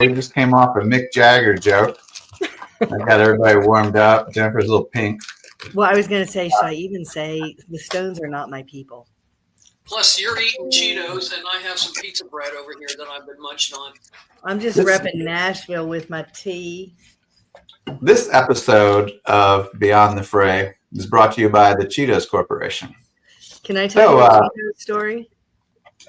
We just came off a Mick Jagger joke. I got everybody warmed up. Jennifer's a little pink. Well, I was going to say, should I even say the Stones are not my people? Plus, you're eating Cheetos, and I have some pizza bread over here that I've been munching on. I'm just repping Nashville with my tea. This episode of Beyond the Fray is brought to you by the Cheetos Corporation. Can I tell you a Cheetos story?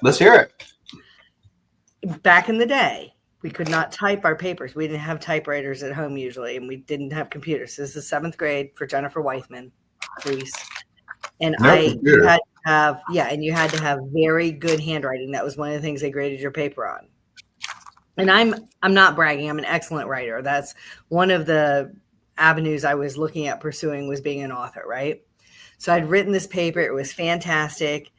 Let's hear it. Back in the day, we could not type our papers. We didn't have typewriters at home usually, and we didn't have computers. This is 7th grade for Jennifer Weithman, please. And you had to have very good handwriting. That was one of the things they graded your paper on. And I'm not bragging. I'm an excellent writer. That's one of the avenues I was looking at pursuing, was being an author, right? So I'd written this paper. It was fantastic.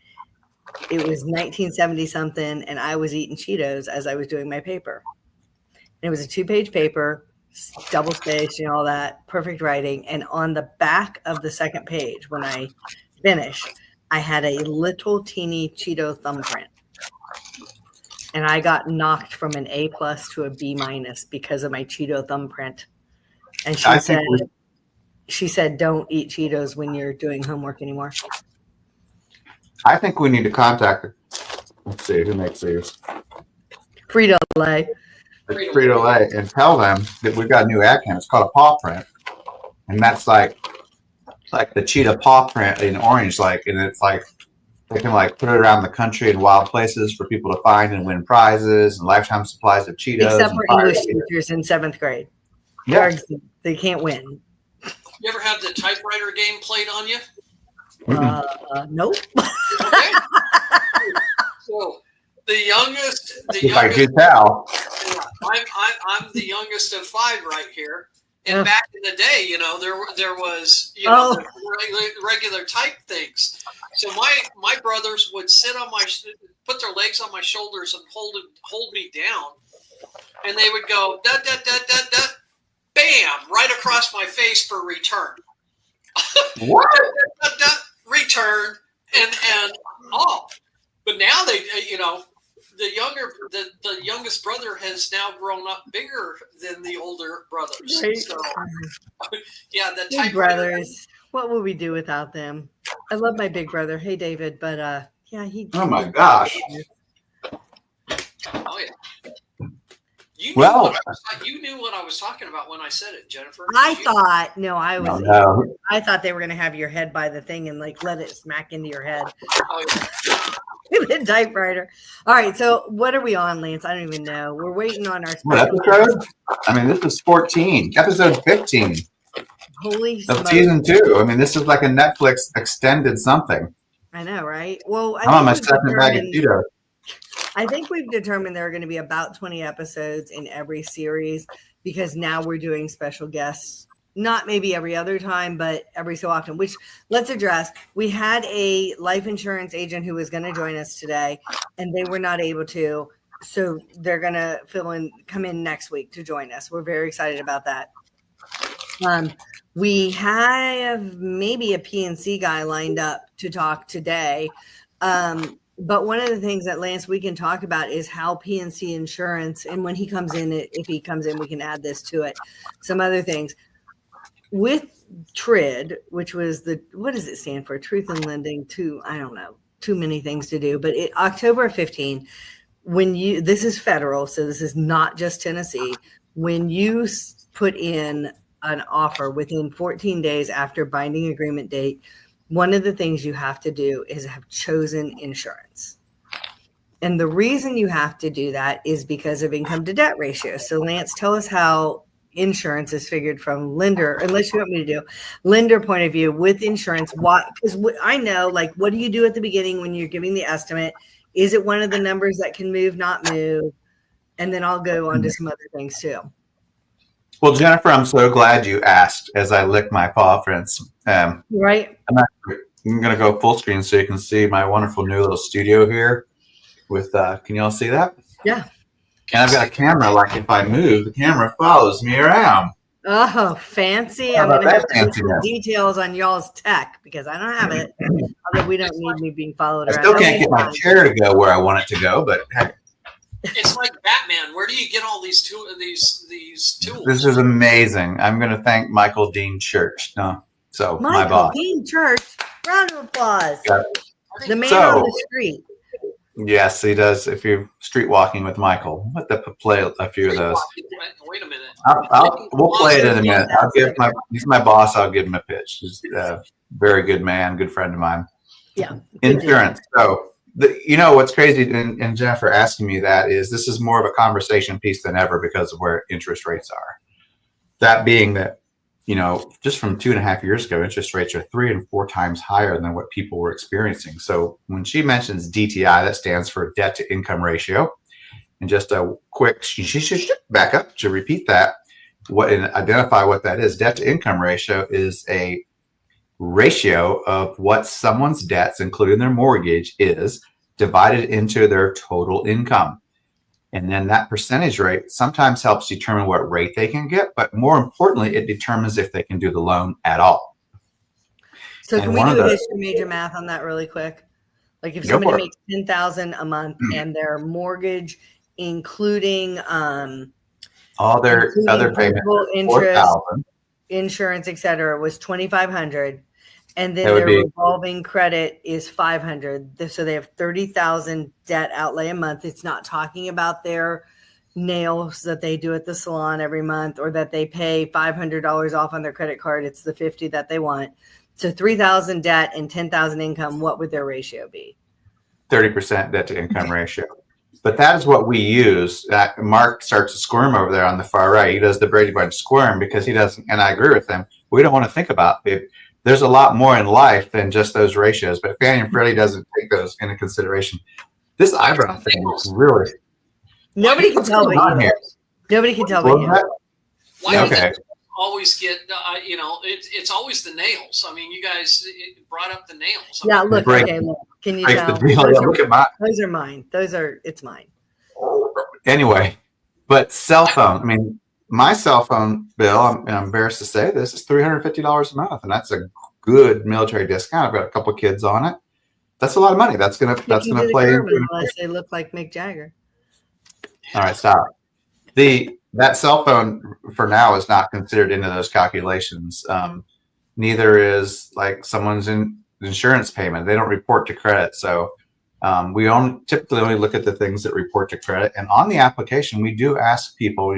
It was 1970 something, and I was eating Cheetos as I was doing my paper. And it was a 2-page paper, double spaced, all that, perfect writing. And on the back of the second page, when I finished, I had a little teeny Cheeto thumbprint. And I got knocked from an A+ to a B- because of my Cheeto thumbprint. And she said, don't eat Cheetos when you're doing homework anymore. I think we need to contact her. Let's see who makes these. Frito-Lay. Frito-Lay, and tell them that we've got a new ad campaign. It's called a paw print, and that's like the cheetah paw print in orange, and it's like they can put it around the country in wild places for people to find and win prizes and lifetime supplies of Cheetos. Except for English teachers in 7th grade. Yeah, they can't win. You ever have the typewriter game played on you? Nope. Okay. So the youngest. I could tell. I'm the youngest of 5 right here. And back in the day, there was regular type things. So my brothers would sit on put their legs on my shoulders and hold me down, and they would go da da da da da, bam, right across my face for return. What? Da, da, da, return and off. But now they, the youngest brother has now grown up bigger than the older brothers. Right. So, yeah, the big brothers. What would we do without them? I love my big brother. Hey, David, but he. Oh my gosh. Oh yeah. You knew what I was talking about when I said it, Jennifer. I thought they were going to have your head by the thing and let it smack into your head. Oh, yeah. The typewriter. All right, so what are we on, Lance? I don't even know. We're waiting on our special episode. I mean, this is 14, episode 15. Holy of season 2. I mean, this is like a Netflix extended something. I know, right? Well, I'm on my second bag of Cheetos. I think we've determined there are going to be about 20 episodes in every series, because now we're doing special guests, not maybe every other time, but every so often, which let's address. We had a life insurance agent who was going to join us today, and they were not able to. So they're going to come in next week to join us. We're very excited about that. We have maybe a PNC guy lined up to talk today. But one of the things that, Lance, we can talk about is how PNC insurance, and when he comes in, if he comes in, we can add this to it. Some other things. With TRID, which was what does it stand for? Truth in Lending. I don't know, too many things to do. But October 15, this is federal, so this is not just Tennessee. When you put in an offer within 14 days after binding agreement date, one of the things you have to do is have chosen insurance. And the reason you have to do that is because of income to debt ratio. So Lance, tell us how insurance is figured from lender, unless you want me to do lender point of view with insurance. Because I know, what do you do at the beginning when you're giving the estimate? Is it one of the numbers that can move, not move? And then I'll go on to some other things too. Well, Jennifer, I'm so glad you asked as I lick my paw prints. Right. I'm going to go full screen so you can see my wonderful new little studio here. Can you all see that? Yeah. And I've got a camera, if I move, the camera follows me around. Oh, fancy. I'm going to have to put some details on y'all's tech, because I don't have it. Although we don't need me being followed around. I still can't get my chair to go where I want it to go, but heck. It's like Batman. Where do you get all these tools? This is amazing. I'm going to thank Michael Dean Church. No, so my Michael boss. Dean Church, round of applause. Yeah. The man So- on the street. Yes, he does. If you're street walking with Michael, we'll have to play a few of those. Wait a minute. We'll play it in a minute. He's my boss. I'll give him a pitch. He's a very good man, good friend of mine. Yeah. Insurance. So, what's crazy, and Jennifer asking me that is this is more of a conversation piece than ever because of where interest rates are. That being that, just from 2.5 years ago, interest rates are 3 and 4 times higher than what people were experiencing. So when she mentions DTI, that stands for debt to income ratio. And just a quick back up to repeat that, and identify what that is. Debt to income ratio is a ratio of what someone's debts, including their mortgage, is divided into their total income. And then that percentage rate sometimes helps determine what rate they can get, but more importantly, it determines if they can do the loan at all. So can we do a history major math on that really quick? Like if somebody makes $10,000 a month and their mortgage, including all their other payments, interest, insurance, etc., was $2,500. And then their revolving credit is $500. So they have $30,000 debt outlay a month. It's not talking about their nails that they do at the salon every month or that they pay $500 off on their credit card. It's the $50 that they want. So $3,000 debt and $10,000 income. What would their ratio be? 30% debt to income ratio. But that is what we use. Mark starts to squirm over there on the far right. He does the Brady Bunch squirm because he doesn't, and I agree with him. We don't want to think about it. There's a lot more in life than just those ratios, but Fannie and Freddie doesn't take those into consideration. This eyebrow thing is really... Nobody can tell but you. Nobody can tell but you. Why do you always get, it's always the nails. I mean, you guys brought up the nails. Yeah, look, look. Can you tell? Look at mine. Those are mine. It's mine. Anyway, but cell phone, my cell phone bill, I'm embarrassed to say this, is $350 a month, and that's a good military discount. I've got a couple of kids on it. That's a lot of money. That's gonna play. Unless they look like Mick Jagger. All right, stop. That cell phone for now is not considered into those calculations. Neither is like someone's insurance payment. They don't report to credit, so. We typically only look at the things that report to credit, and on the application, we do ask people,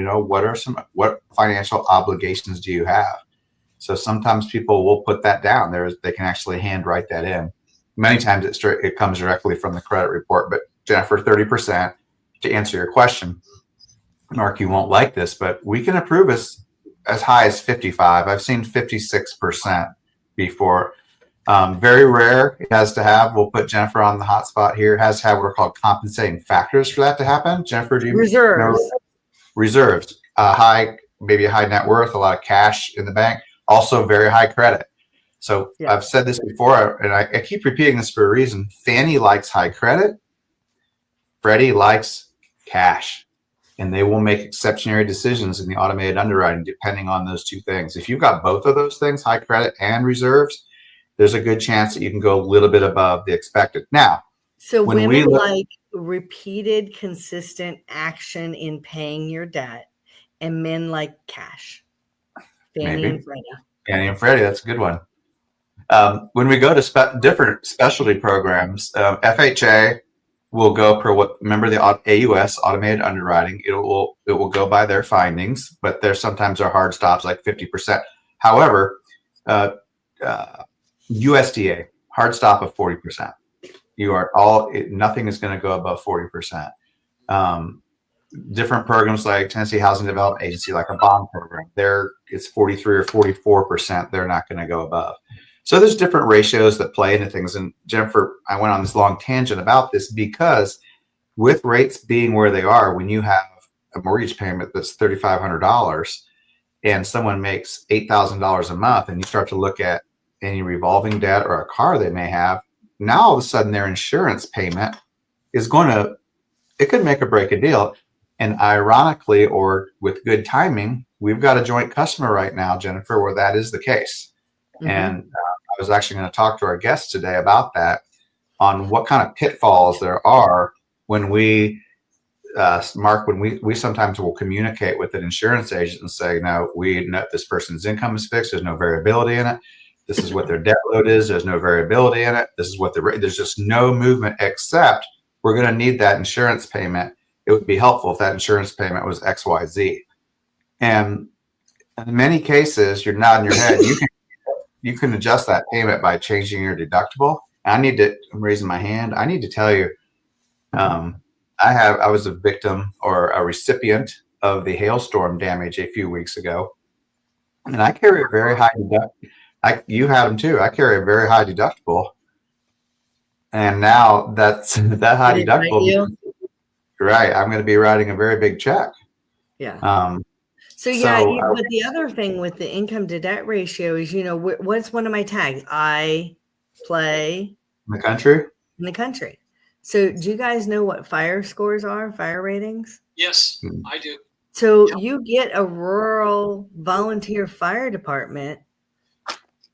what financial obligations do you have? So sometimes people will put that down. They can actually handwrite that in. Many times it comes directly from the credit report. But Jennifer, 30% to answer your question. Mark, you won't like this, but we can approve as high as 55. I've seen 56% before. Very rare. It has to have, we'll put Jennifer on the hot spot here. It has to have what are called compensating factors for that to happen. Jennifer, do you reserves? Reserves. Maybe a high net worth, a lot of cash in the bank, also very high credit. So yeah. I've said this before, and I keep repeating this for a reason. Fannie likes high credit. Freddie likes cash. And they will make exceptionary decisions in the automated underwriting depending on those two things. If you've got both of those things, high credit and reserves, there's a good chance that you can go a little bit above the expected. Now, so women like repeated, consistent action in paying your debt, and men like cash. Fannie and Freddie. Fannie and Freddie, that's a good one. When we go to different specialty programs, FHA will go per remember the AUS, automated underwriting. It will go by their findings, but there sometimes are hard stops like 50%. However, USDA, hard stop of 40%. Nothing is going to go above 40%. Different programs like Tennessee Housing Development Agency, like a bond program, it's 43 or 44%. They're not going to go above. So there's different ratios that play into things. And Jennifer, I went on this long tangent about this because with rates being where they are, when you have a mortgage payment that's $3,500 and someone makes $8,000 a month, and you start to look at any revolving debt or a car they may have, now all of a sudden their insurance payment is it could make or break a deal. And ironically, or with good timing, we've got a joint customer right now, Jennifer, where that is the case. Mm-hmm. And I was actually going to talk to our guests today about that, on what kind of pitfalls there are when we Mark, when we sometimes will communicate with an insurance agent and say, no, we know this person's income is fixed. There's no variability in it. This is what their debt load is. There's no variability in it. This is what there's just no movement, except we're going to need that insurance payment. It would be helpful if that insurance payment was XYZ. And in many cases, you're nodding your head. You can adjust that payment by changing your deductible. I'm raising my hand. I need to tell you, I was a victim or a recipient of the hailstorm damage a few weeks ago, and I carry a very high deductible. You had them too. I carry a very high deductible, and now that high deductible, right? I'm going to be writing a very big check. Yeah. But the other thing with the income to debt ratio is, what's one of my tags? I play in the country. So do you guys know what fire scores are, fire ratings? Yes, I do. So you get a rural volunteer fire department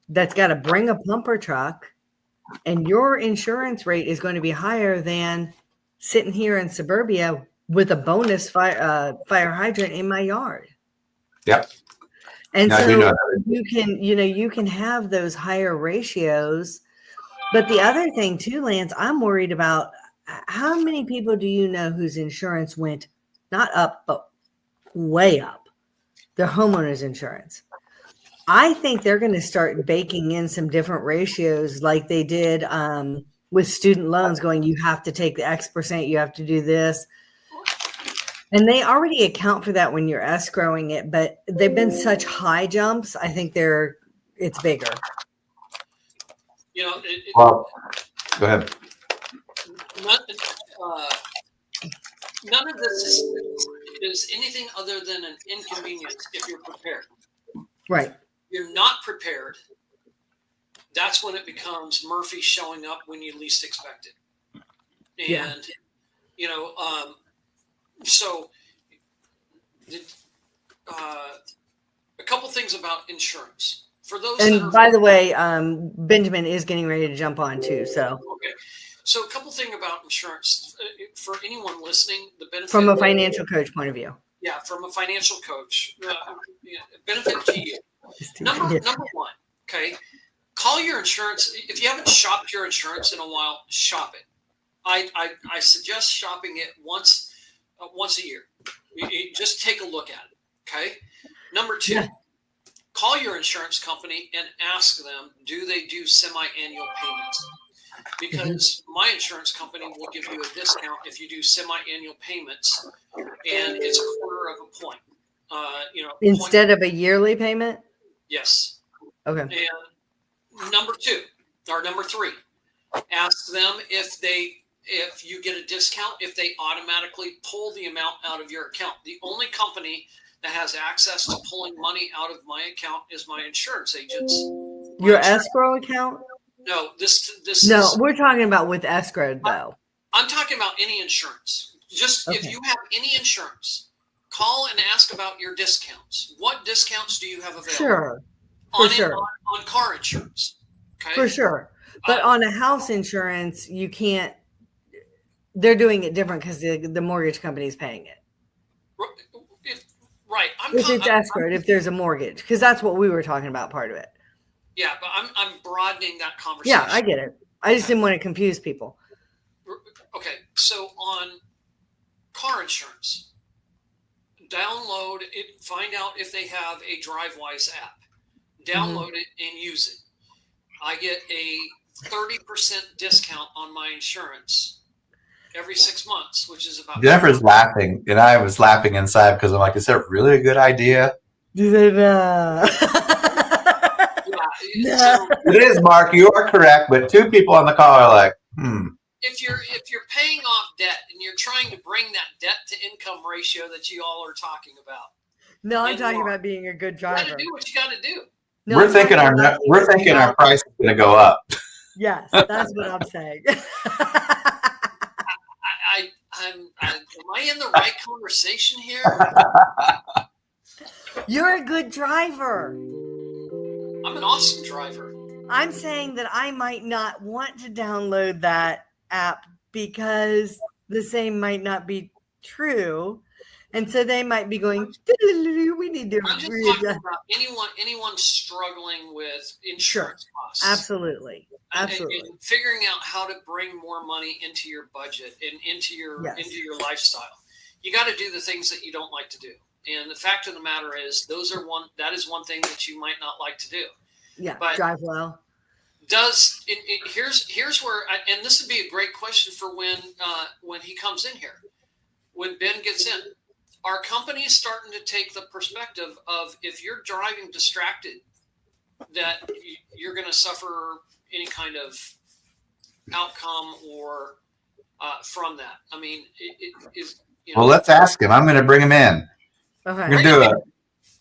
that's got to bring a pumper truck, and your insurance rate is going to be higher than sitting here in suburbia with a bonus fire hydrant in my yard. Yep. And so you can have those higher ratios. But the other thing too, Lance, I'm worried about how many people do you know whose insurance went not up, but way up, their homeowners insurance. I think they're going to start baking in some different ratios like they did with student loans going, you have to take the X percent, you have to do this. And they already account for that when you're escrowing it, but they've been such high jumps. I think it's bigger. Well, go ahead. None of this is anything other than an inconvenience if you're prepared. Right. You're not prepared. That's when it becomes Murphy showing up when you least expect it. And, so a couple things about insurance. For those by the way, Benjamin is getting ready to jump on too. So okay. So a couple things about insurance for anyone listening, the benefit from a financial coach point of view. Yeah, from a financial coach, benefit to you. Number one, okay, call your insurance. If you haven't shopped your insurance in a while, shop it. I suggest shopping it once a year. You just take a look at it. Okay. Number two, call your insurance company and ask them, do they do semi-annual payments? Because my insurance company will give you a discount if you do semi-annual payments, and it's a quarter of a point. Instead of a yearly payment? Yes. Okay. And number three, ask them if you get a discount, if they automatically pull the amount out of your account. The only company that has access to pulling money out of my account is my insurance agents. Your escrow account? No, this No, is, we're talking about with escrow though. I'm talking about any insurance. Just if you have any insurance, call and ask about your discounts. What discounts do you have available? Sure. On car insurance. Okay. For sure. But on a house insurance, you can't. They're doing it different because the mortgage company is paying it. Right. If it's escrowed, if there's a mortgage, because that's what we were talking about, part of it. Yeah, but I'm broadening that conversation. Yeah, I get it. I just didn't want to confuse people. Okay, so on car insurance, download it, find out if they have a DriveWise app. Download it and use it. I get a 30% discount on my insurance every 6 months, which is about. Jennifer's laughing, and I was laughing inside because I'm like, is that really a good idea? Yeah, so it is, Mark. You are correct, but two people on the call are like, If you're paying off debt and you're trying to bring that debt to income ratio that you all are talking about. No, I'm talking about being a good driver. You got to do what you got to do. No, we're thinking our price is going to go up. Yes, that's what I'm saying. Am I in the right conversation here? You're a good driver. I'm an awesome driver. I'm saying that I might not want to download that app because the same might not be True. And so they might be going, we need to I'm just talking readjust. about anyone struggling with insurance costs. Absolutely. Absolutely. And figuring out how to bring more money into your budget and into your lifestyle. You got to do the things that you don't like to do. And the fact of the matter is that is one thing that you might not like to do. Yeah. But drive well. Here's where, and this would be a great question for when he comes in here, when Ben gets in. Are companies starting to take the perspective of, if you're driving distracted, that you're going to suffer any kind of outcome or from that? I mean, it is. Well, let's ask him. I'm going to bring him in. Okay.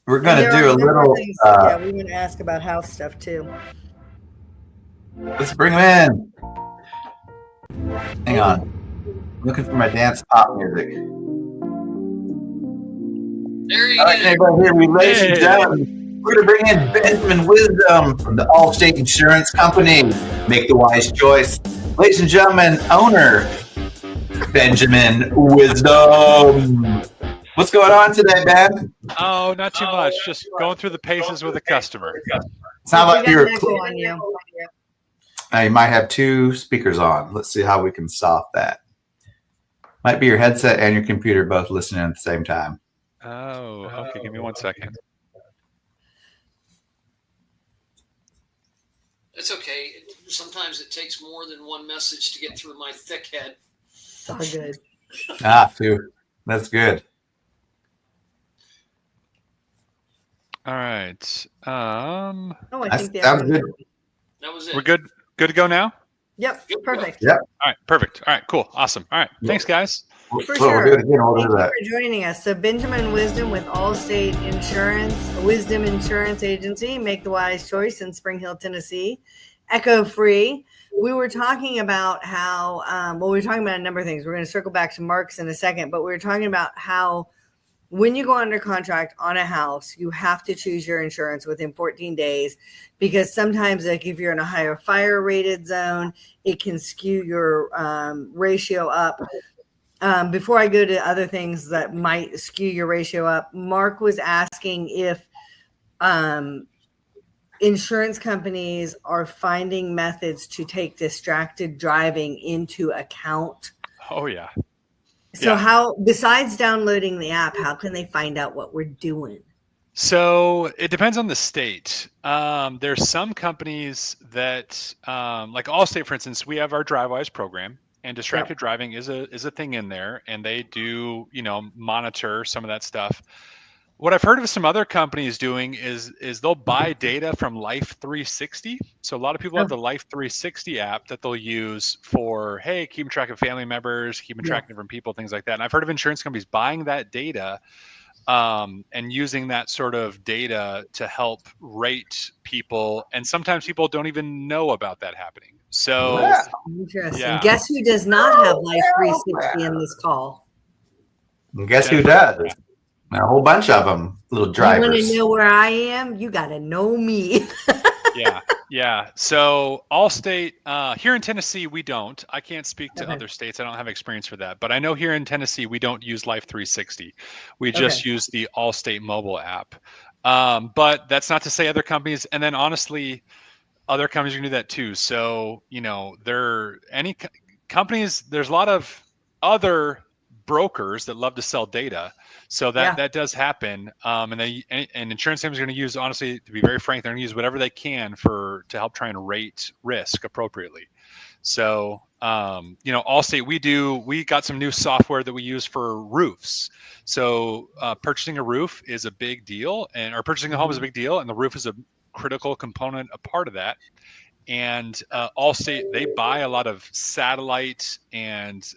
We're going to do a little. We're going to ask about house stuff too. Let's bring him in. Hang on. I'm looking for my dance pop music. There you go. Here we, ladies and gentlemen, we're going to bring in Benjamin Wisdom from the Allstate Insurance Company. Make the wise choice. Ladies and gentlemen, owner Benjamin Wisdom. What's going on today, Ben? Oh, not too much. Just going through the paces with a customer. Sound like you're. On you. Now you might have two speakers on. Let's see how we can solve that. Might be your headset and your computer both listening at the same time. Oh, okay. Give me 1 second. It's okay. Sometimes it takes more than one message to get through my thick head. Oh, good. Two. That's good. All right. I think sounds good. That was it. We're good. Good to go now? Yep. Perfect. Yep. All right. Perfect. All right. Cool. Awesome. All right. Thanks, guys. For sure. Good. Again, Thank you for joining us. So Benjamin Wisdom with Allstate Insurance, Wisdom Insurance Agency, make the wise choice in Spring Hill, Tennessee, Echo Free. We were talking about how, we were talking about a number of things. We're going to circle back to Mark's in a second, but we were talking about how when you go under contract on a house, you have to choose your insurance within 14 days, because sometimes, like if you're in a higher fire rated zone, it can skew your ratio up. Before I go to other things that might skew your ratio up, Mark was asking if insurance companies are finding methods to take distracted driving into account. Oh, yeah. So how, besides downloading the app, how can they find out what we're doing? So it depends on the state. There's some companies that, like Allstate, for instance, we have our DriveWise program, and distracted driving is a thing in there, and they do, monitor some of that stuff. What I've heard of some other companies doing is they'll buy data from Life 360. So a lot of people have the Life 360 app that they'll use for, hey, keeping track of family members, keeping track of different people, things like that. And I've heard of insurance companies buying that data and using that sort of data to help rate people. And sometimes people don't even know about that happening. So interesting. Yeah. Guess who does not have Life 360 in this call? And guess who does? A whole bunch of them, little drivers. You want to know where I am? You got to know me. Yeah. So Allstate, here in Tennessee, we don't. I can't speak to other states. I don't have experience for that. But I know here in Tennessee, we don't use Life 360. We just use the Allstate mobile app. But that's not to say other companies. And then honestly, other companies can do that too. So, companies, there's a lot of other brokers that love to sell data. So that does happen. And insurance companies are going to use, honestly, to be very frank, they're going to use whatever they can to help try and rate risk appropriately. So, Allstate, we got some new software that we use for roofs. So purchasing a roof is a big deal, or purchasing a home is a big deal. And the roof is a critical component, a part of that. And Allstate, they buy a lot of satellite and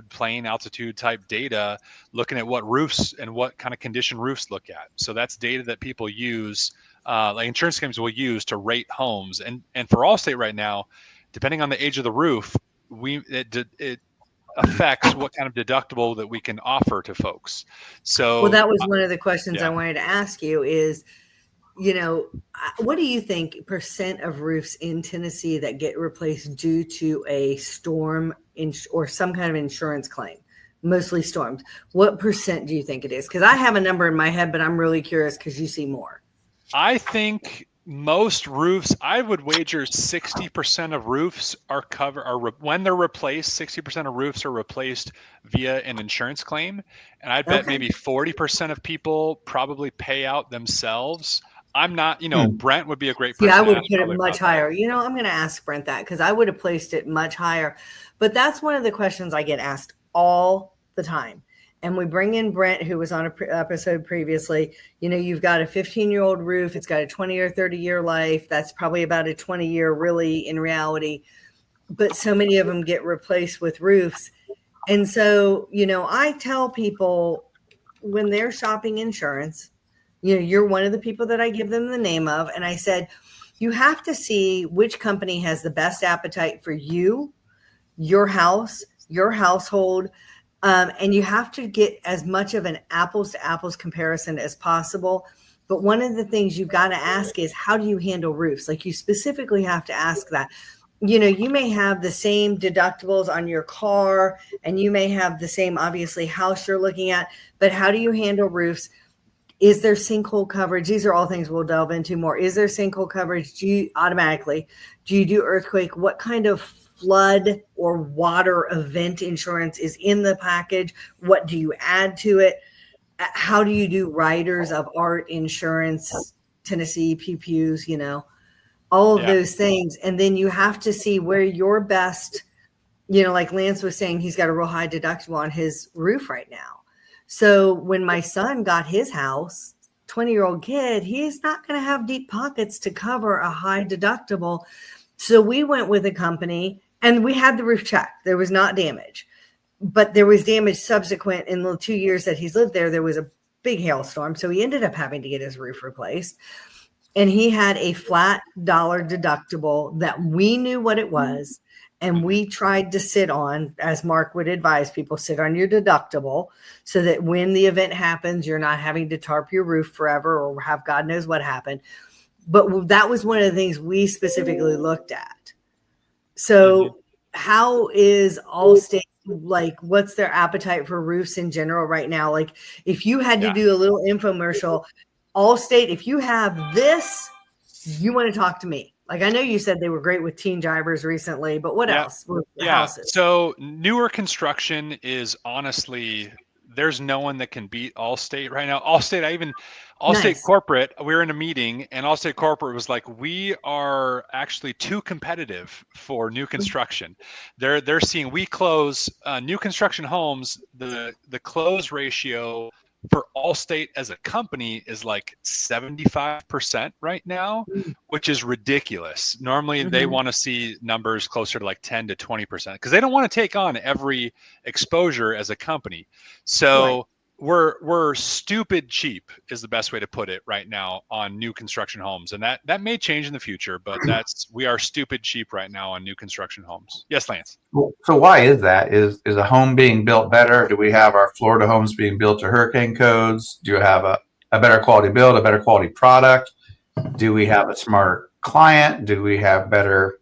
plane altitude type data, looking at what roofs and what kind of condition roofs look at. So that's data that people use, like insurance companies will use to rate homes. And for Allstate right now, depending on the age of the roof, it affects what kind of deductible that we can offer to folks. So, well, that was one of the questions I wanted to ask you is, what do you think % of roofs in Tennessee that get replaced due to a storm or some kind of insurance claim? mostly storms. What percent do you think it is? Because I have a number in my head, but I'm really curious because you see more. I think most roofs, I would wager 60% of roofs are when they're replaced, 60% of roofs are replaced via an insurance claim. And I bet maybe 40% of people probably pay out themselves. I'm not, Brent would be a great person. Yeah, I would to have put ask it much higher. I'm going to ask Brent that because I would have placed it much higher. But that's one of the questions I get asked all the time. And we bring in Brent, who was on an episode previously. You've got a 15-year-old roof. It's got a 20 or 30-year life. That's probably about a 20-year really in reality. But so many of them get replaced with roofs. And so, I tell people when they're shopping insurance, you're one of the people that I give them the name of. And I said, you have to see which company has the best appetite for you, your house, your household. And you have to get as much of an apples to apples comparison as possible. But one of the things you've got to ask is, how do you handle roofs? Like, you specifically have to ask that. You may have the same deductibles on your car, and you may have the same, obviously, house you're looking at, but how do you handle roofs? Is there sinkhole coverage? These are all things we'll delve into more. Is there sinkhole coverage? Do you do earthquake? What kind of flood or water event insurance is in the package? What do you add to it? How do you do riders of art insurance, Tennessee, PPUs, all of those things. And then you have to see where your best, like Lance was saying, he's got a real high deductible on his roof right now. So when my son got his house, 20-year-old kid, he's not going to have deep pockets to cover a high deductible. So we went with a company and we had the roof checked. There was not damage, but there was damage subsequent in the 2 years that he's lived there. There was a big hailstorm. So he ended up having to get his roof replaced. And he had a flat dollar deductible that we knew what it was. And we tried to sit on, as Mark would advise people, sit on your deductible so that when the event happens, you're not having to tarp your roof forever or have God knows what happened. But that was one of the things we specifically looked at. So how is Allstate, like, what's their appetite for roofs in general right now? Like, if you had to do a little infomercial, Allstate, if you have this, you want to talk to me. Like, I know you said they were great with teen drivers recently, but what else? Houses? So newer construction is honestly, there's no one that can beat Allstate right now. Allstate nice. Corporate, we were in a meeting and Allstate Corporate was like, we are actually too competitive for new construction. They're seeing we close new construction homes, the close ratio for Allstate as a company is like 75% right now, which is ridiculous. Normally they want to see numbers closer to like 10 to 20% because they don't want to take on every exposure as a company. So we're stupid cheap is the best way to put it right now on new construction homes. And that may change in the future, but we are stupid cheap right now on new construction homes. Yes, Lance. So why is that? Is a home being built better? Do we have our Florida homes being built to hurricane codes? Do you have a better quality build, a better quality product? Do we have a smarter client? Do we have better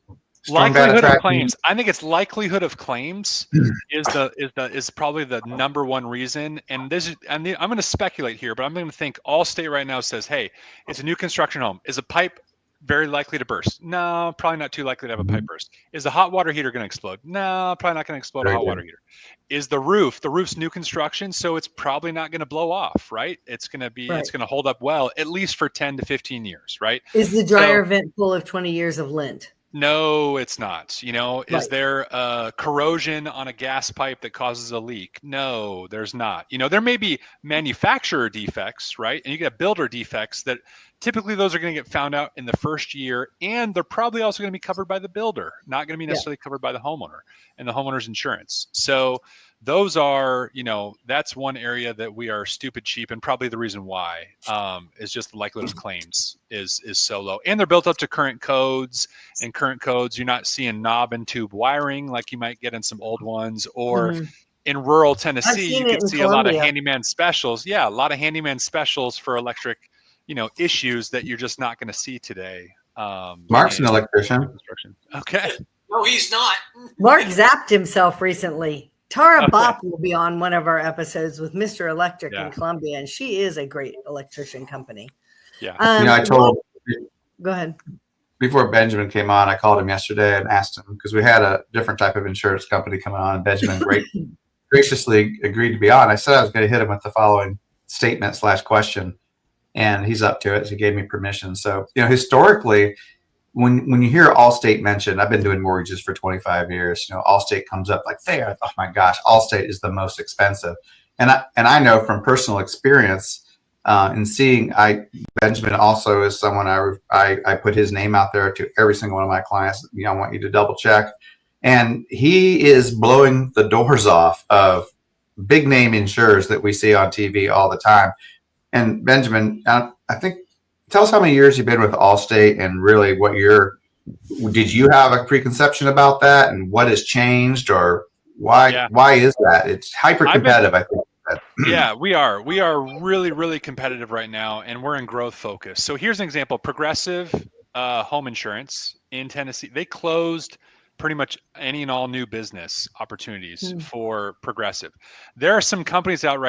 likelihood of claims? I think it's likelihood of claims is probably the number one reason. And I'm going to speculate here, but I'm going to think Allstate right now says, hey, it's a new construction home. Is a pipe very likely to burst? No, probably not too likely to have a pipe burst. Is the hot water heater going to explode? No, probably not going to explode a hot water heater. Is the roof's new construction, so it's probably not going to blow off, right? It's going to be, it's going to hold up well, at least for 10 to 15 years, right? Is the dryer vent full of 20 years of lint? No, it's not. Is there corrosion on a gas pipe that causes a leak? No, there's not. There may be manufacturer defects, right? And you get builder defects that typically those are going to get found out in the first year, and they're probably also going to be covered by the builder, not going to be necessarily covered by the homeowner and the homeowner's insurance. So those are, that's one area that we are stupid cheap, and probably the reason why is just the likelihood of claims is so low. And they're built up to current codes, and current codes, you're not seeing knob and tube wiring like you might get in some old ones, or in rural Tennessee, you could see a lot of handyman specials. Yeah, a lot of handyman specials for electric, issues that you're just not going to see today. Mark's an electrician. Okay. No, he's not. Mark zapped himself recently. Tara Okay. Bopp will be on one of our episodes with Mr. Electric Yeah. in Columbia, and she is a great electrician company. Yeah. I told go ahead. before Benjamin came on, I called him yesterday and asked him because we had a different type of insurance company coming on, and Benjamin graciously agreed to be on. I said I was going to hit him with the following statement / question, and he's up to it. So he gave me permission. So, historically, when you hear Allstate mentioned, I've been doing mortgages for 25 years. Allstate comes up like there. Oh my gosh, Allstate is the most expensive, and I know from personal experience in seeing. Benjamin also is someone I put his name out there to every single one of my clients. I want you to double check, and he is blowing the doors off of big name insurers that we see on TV all the time. And Benjamin, I think, tell us how many years you've been with Allstate, and really did you have a preconception about that, and what has changed, or why? Yeah. Why is that? It's hyper competitive, I think. Yeah, we are. We are really, really competitive right now, and we're in growth focus. So here's an example: Progressive Home Insurance in Tennessee. They closed pretty much any and all new business opportunities for Progressive. There are some companies out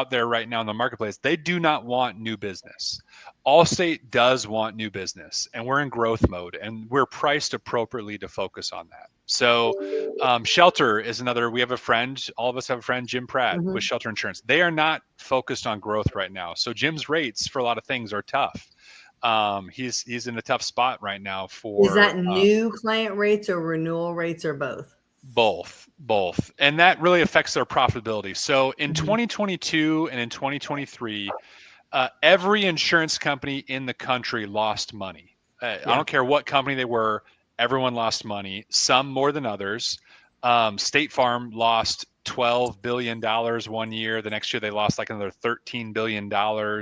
there right now in the marketplace. They do not want new business. Allstate does want new business, and we're in growth mode, and we're priced appropriately to focus on that. So Shelter is another. We have a friend, all of us have a friend, Jim Pratt with Shelter Insurance. They are not focused on growth right now. So Jim's rates for a lot of things are tough. He's in a tough spot right now for. Is that new client rates or renewal rates or both? Both. And that really affects their profitability. So in 2022 and in 2023, every insurance company in the country lost money. I don't care what company they were. Everyone lost money, some more than others. State Farm lost $12 billion one year. The next year they lost like another $13 billion.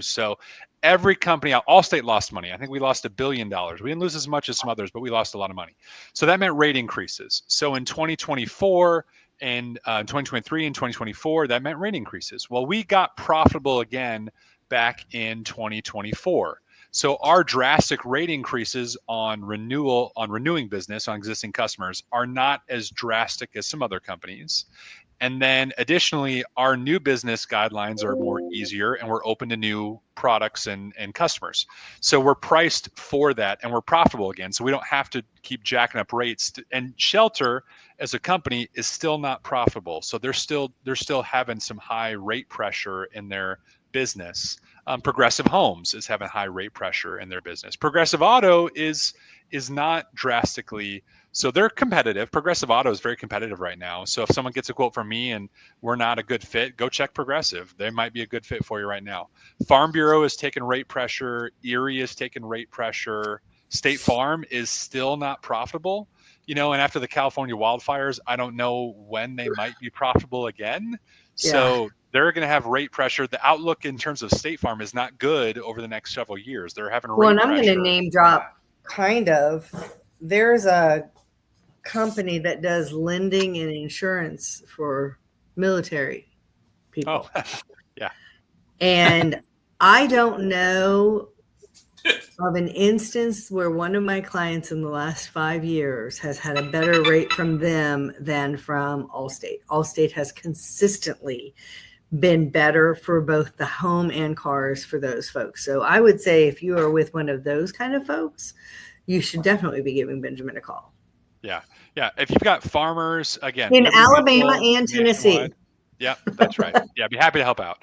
So every company, Allstate lost money. I think we lost $1 billion. We didn't lose as much as some others, but we lost a lot of money. So that meant rate increases. So in 2024 and 2023 and 2024, that meant rate increases. Well, we got profitable again back in 2024. So our drastic rate increases on renewing business on existing customers are not as drastic as some other companies. And then additionally, our new business guidelines are more easier, and we're open to new products and customers. So we're priced for that, and we're profitable again. So we don't have to keep jacking up rates. And Shelter as a company is still not profitable. So they're still having some high rate pressure in their business. Progressive Homes is having high rate pressure in their business. Progressive Auto is not drastically. So they're competitive. Progressive Auto is very competitive right now. So if someone gets a quote from me and we're not a good fit, go check Progressive. They might be a good fit for you right now. Farm Bureau is taking rate pressure. Erie is taking rate pressure. State Farm is still not profitable. And after the California wildfires, I don't know when they might be profitable again. So they're going to have rate pressure. The outlook in terms of State Farm is not good over the next several years. They're having rate pressure. Well, and I'm going to name drop kind of. There's a company that does lending and insurance for military people. Oh, yeah. And I don't know of an instance where one of my clients in the last 5 years has had a better rate from them than from Allstate. Allstate has consistently been better for both the home and cars for those folks. So I would say if you are with one of those kind of folks, you should definitely be giving Benjamin a call. Yeah. If you've got farmers, again, in Alabama and Tennessee. Yeah, that's right. Yeah, I'd be happy to help out.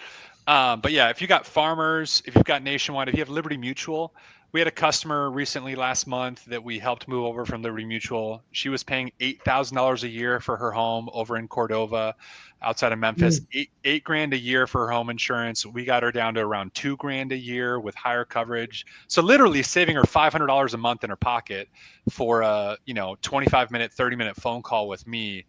But yeah, if you got farmers, if you've got Nationwide, if you have Liberty Mutual, we had a customer recently last month that we helped move over from Liberty Mutual. She was paying $8,000 a year for her home over in Cordova, outside of Memphis. $8,000 a year for her home insurance. We got her down to around $2,000 a year with higher coverage. So literally saving her $500 a month in her pocket for a 25-minute, 30-minute phone call with me.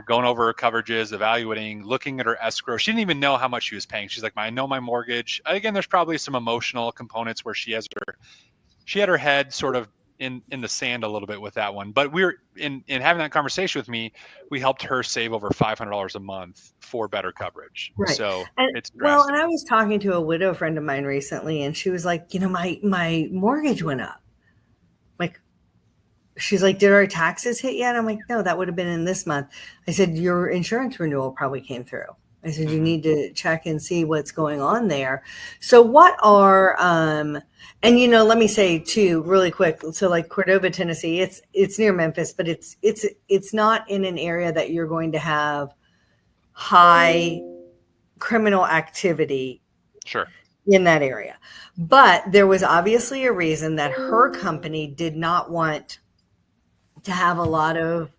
Going over her coverages, evaluating, looking at her escrow. She didn't even know how much she was paying. She's like, I know my mortgage. Again, there's probably some emotional components where she had her head sort of in the sand a little bit with that one. But we're in having that conversation with me, we helped her save over $500 a month for better coverage. Right. So it's drastic. Well, and I was talking to a widow friend of mine recently, and she was like, my mortgage went up. Like, she's like, did our taxes hit yet? I'm like, no, that would have been in this month. I said, your insurance renewal probably came through. I said, you need to check and see what's going on there. So what are, and let me say too, really quick. So like Cordova, Tennessee, it's near Memphis, but it's not in an area that you're going to have high criminal activity. Sure. In that area. But there was obviously a reason that her company did not want to have a lot of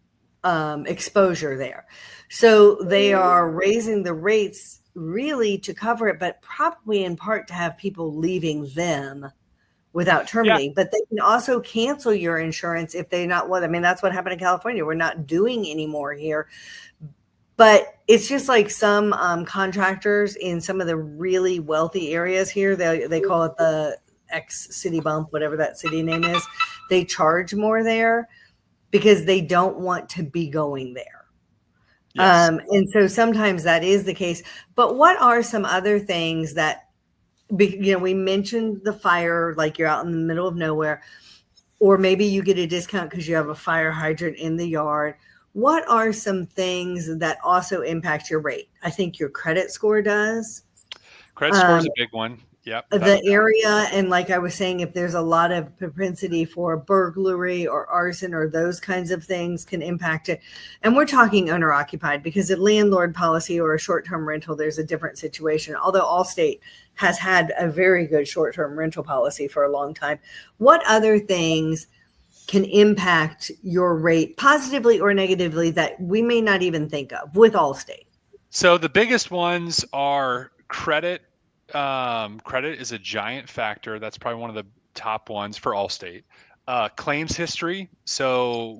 exposure there. So they are raising the rates really to cover it, but probably in part to have people leaving them without terminating. Yeah. But they can also cancel your insurance if they're not what. I mean, that's what happened in California. We're not doing anymore here. But it's just like some contractors in some of the really wealthy areas here, they call it the X city bump, whatever that city name is. They charge more there because they don't want to be going there. Yes. And so sometimes that is the case. But what are some other things that, we mentioned the fire, like you're out in the middle of nowhere, or maybe you get a discount because you have a fire hydrant in the yard. What are some things that also impact your rate? I think your credit score does. Credit score is a big one. Yep. The area, and like I was saying, if there's a lot of propensity for burglary or arson or those kinds of things can impact it. And we're talking owner occupied, because a landlord policy or a short-term rental, there's a different situation. Although Allstate has had a very good short-term rental policy for a long time. What other things can impact your rate positively or negatively that we may not even think of with Allstate? So the biggest ones are credit. Credit is a giant factor. That's probably one of the top ones for Allstate. Claims history. So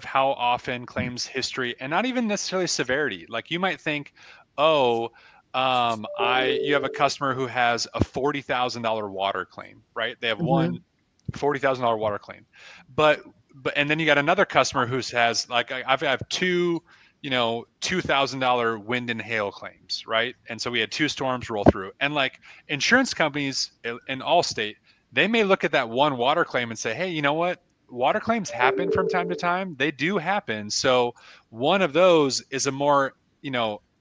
how often claims history, and not even necessarily severity. Like you might think, you have a customer who has a $40,000 water claim, right? They have one $40,000 water claim, but and then you got another customer who has like I have two $2,000 wind and hail claims, right? And so we had two storms roll through, and like insurance companies in Allstate, they may look at that one water claim and say, hey, you know what? Water claims happen from time to time. They do happen. So one of those is a more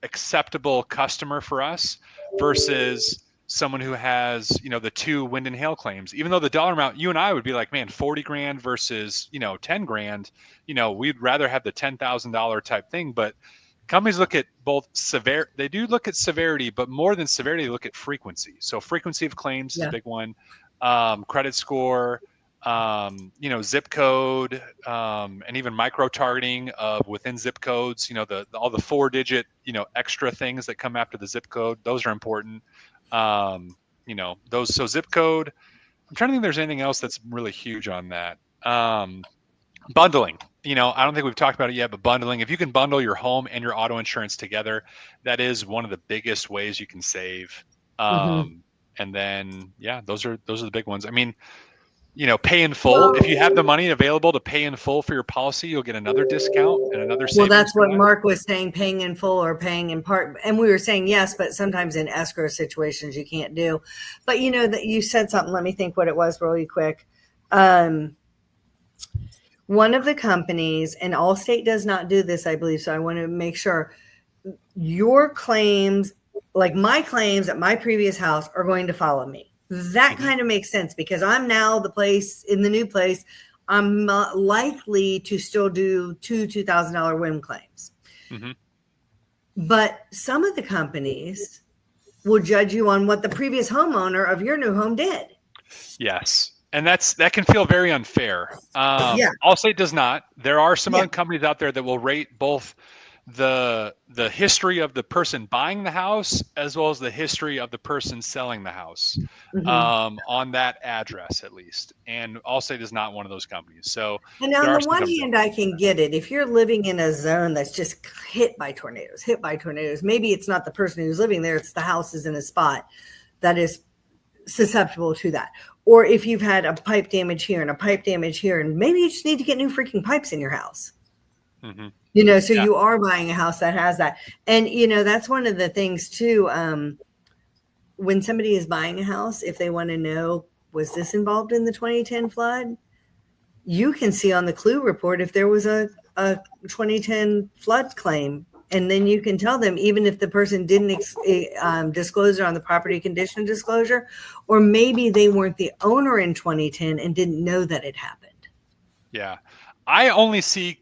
acceptable customer for us versus someone who has, the two wind and hail claims. Even though the dollar amount, you and I would be like, man, 40 grand versus, 10 grand, we'd rather have the $10,000 type thing. But companies look at both they do look at severity, but more than severity, they look at frequency. So frequency of claims is a big one. Credit score, zip code, and even micro targeting of within zip codes, all the 4-digit, extra things that come after the zip code. Those are important. So zip code. I'm trying to think if there's anything else that's really huge on that. Bundling. I don't think we've talked about it yet, but bundling. If you can bundle your home and your auto insurance together, that is one of the biggest ways you can save. And then, those are the big ones. I mean, pay in full. Well, if you have the money available to pay in full for your policy, you'll get another discount and another savings. Well, that's what Mark was saying, paying in full or paying in part. And we were saying yes, but sometimes in escrow situations you can't do. But that you said something. Let me think what it was really quick. One of the companies, and Allstate does not do this, I believe, so I want to make sure your claims, like my claims at my previous house, are going to follow me. That kind of makes sense because I'm now in the new place. I'm not likely to still do two $2,000 wind claims. But some of the companies will judge you on what the previous homeowner of your new home did. Yes. And that can feel very unfair. Allstate does not. There are some other companies out there that will rate both the history of the person buying the house as well as the history of the person selling the house on that address at least. And Allstate is not one of those companies. So and on the one hand, I can get it. If you're living in a zone that's just hit by tornadoes, maybe it's not the person who's living there, it's the house is in a spot that is susceptible to that. Or if you've had a pipe damage here and a pipe damage here, and maybe you just need to get new freaking pipes in your house. You are buying a house that has that. And, that's one of the things too. When somebody is buying a house, if they want to know, was this involved in the 2010 flood? you can see on the clue report if there was a 2010 flood claim. And then you can tell them, even if the person didn't disclose it on the property condition disclosure, or maybe they weren't the owner in 2010 and didn't know that it happened. Yeah. I only see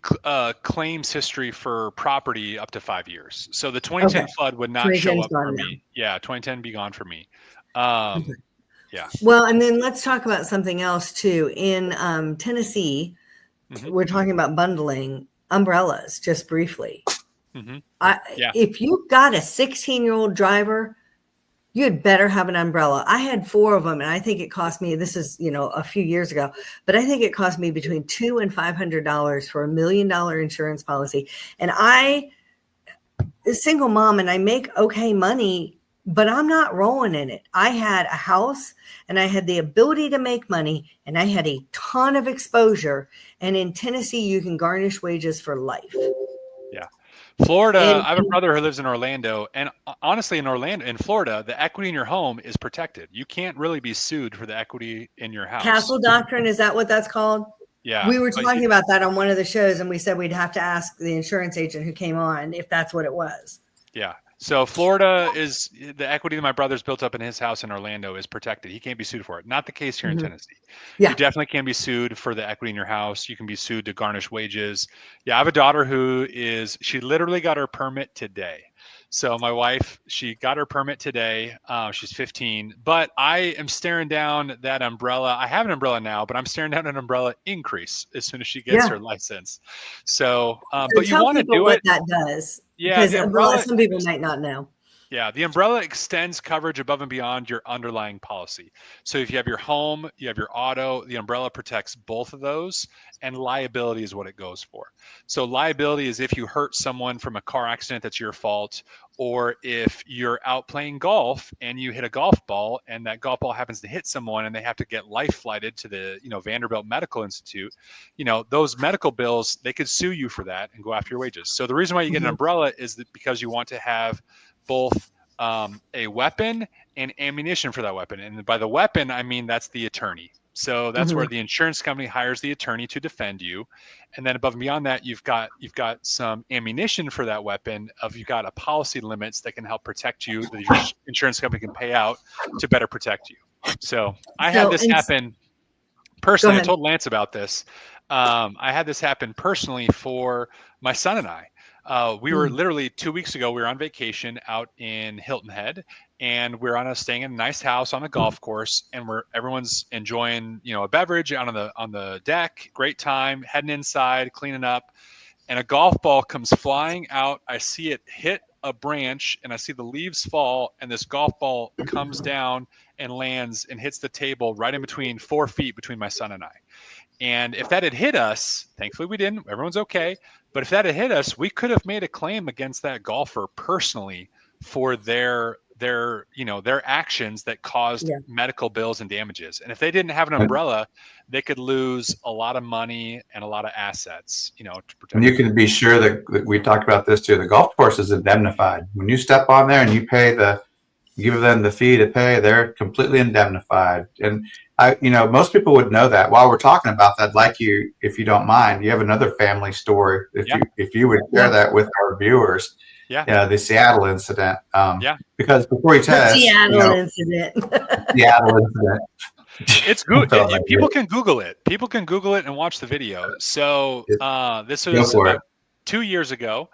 claims history for property up to 5 years. So the 2010 flood would not show up for me. Yeah, 2010 be gone for me. Yeah. Well, and then let's talk about something else too. In Tennessee, we're talking about bundling umbrellas just briefly. If you've got a 16-year-old driver, you had better have an umbrella. I had 4 of them, and I think it cost me, this is, a few years ago, but I think it cost me between $200 and $500 for $1 million insurance policy. And I, a single mom, and I make okay money, but I'm not rolling in it. I had a house, and I had the ability to make money, and I had a ton of exposure. And in Tennessee, you can garnish wages for life. Yeah. Florida, I have a brother who lives in Orlando, and honestly, in Florida, the equity in your home is protected. You can't really be sued for the equity in your house. Castle doctrine, is that what that's called? Yeah. We were talking about that on one of the shows, and we said we'd have to ask the insurance agent who came on if that's what it was. Yeah. So Florida is the equity that my brother's built up in his house in Orlando is protected. He can't be sued for it. Not the case here in Tennessee. Yeah. You definitely can be sued for the equity in your house. You can be sued to garnish wages. Yeah. I have a daughter she literally got her permit today. So my wife, she got her permit today. She's 15, but I am staring down that umbrella. I have an umbrella now, but I'm staring down an umbrella increase as soon as she gets her license. So, but you want to do what it. That does. Yeah. Because some people might not know. Yeah, the umbrella extends coverage above and beyond your underlying policy. So if you have your home, you have your auto, the umbrella protects both of those, and liability is what it goes for. So liability is if you hurt someone from a car accident that's your fault, or if you're out playing golf and you hit a golf ball and that golf ball happens to hit someone and they have to get life flighted to the Vanderbilt Medical Institute, those medical bills, they could sue you for that and go after your wages. So the reason why you get an umbrella is that because you want to have both a weapon and ammunition for that weapon. And by the weapon, I mean that's the attorney. So that's where the insurance company hires the attorney to defend you. And then above and beyond that, you've got some ammunition for that weapon. You've got a policy limits that can help protect you, that your insurance company can pay out to better protect you. So I had this happen personally. I told Lance about this. I had this happen personally for my son and I. We were literally 2 weeks ago, we were on vacation out in Hilton Head, and we're staying in a nice house on a golf course, and everyone's enjoying, a beverage out on the deck, great time, heading inside, cleaning up, and a golf ball comes flying out. I see it hit a branch, and I see the leaves fall, and this golf ball comes down and lands and hits the table right in between 4 feet between my son and I. And if that had hit us, thankfully we didn't, everyone's okay. But if that had hit us, we could have made a claim against that golfer personally for their actions that caused medical bills and damages. And if they didn't have an umbrella, they could lose a lot of money and a lot of assets, to protect. And you can be sure that we talked about this too. The golf course is indemnified. When you step on there and you give them the fee to pay, they're completely indemnified. And most people would know that. While we're talking about that, if you don't mind, you have another family story. If you would share that with our viewers. Yeah. The Seattle incident. Because before you tell us, Seattle incident. It's good. People can Google it. People can Google it and watch the video. So this was about 2 years ago.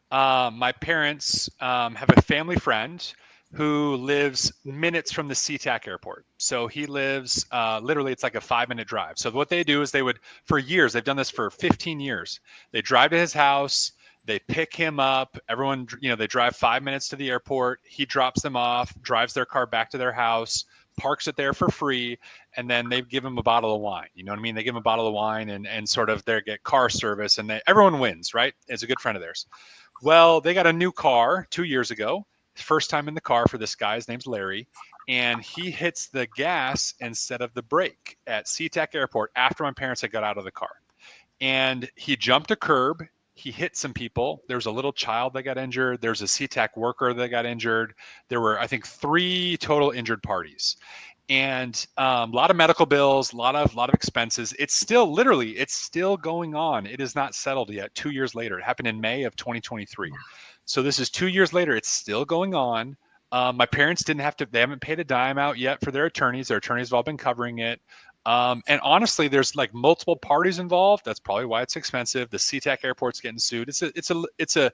My parents have a family friend who lives minutes from the SeaTac airport. So he lives literally, it's like a 5-minute drive. So what they do is for years, they've done this for 15 years. They drive to his house, they pick him up. Everyone, they drive 5 minutes to the airport. He drops them off, drives their car back to their house, parks it there for free, and then they give him a bottle of wine. You know what I mean? They give him a bottle of wine and sort of they get car service, and everyone wins, right? It's a good friend of theirs. Well, they got a new car 2 years ago. First time in the car for this guy. His name's Larry, and he hits the gas instead of the brake at SeaTac Airport after my parents had got out of the car, and he jumped a curb. He hit some people. There was a little child that got injured. There's a SeaTac worker that got injured. There were, I think, 3 total injured parties. and a lot of medical bills, a lot of expenses. It's still going on. It is not settled yet. 2 years later, it happened in May of 2023. So this is 2 years later. It's still going on. My parents they haven't paid a dime out yet for their attorneys. Their attorneys have all been covering it. And honestly, there's like multiple parties involved. That's probably why it's expensive. The SeaTac airport's getting sued. It's a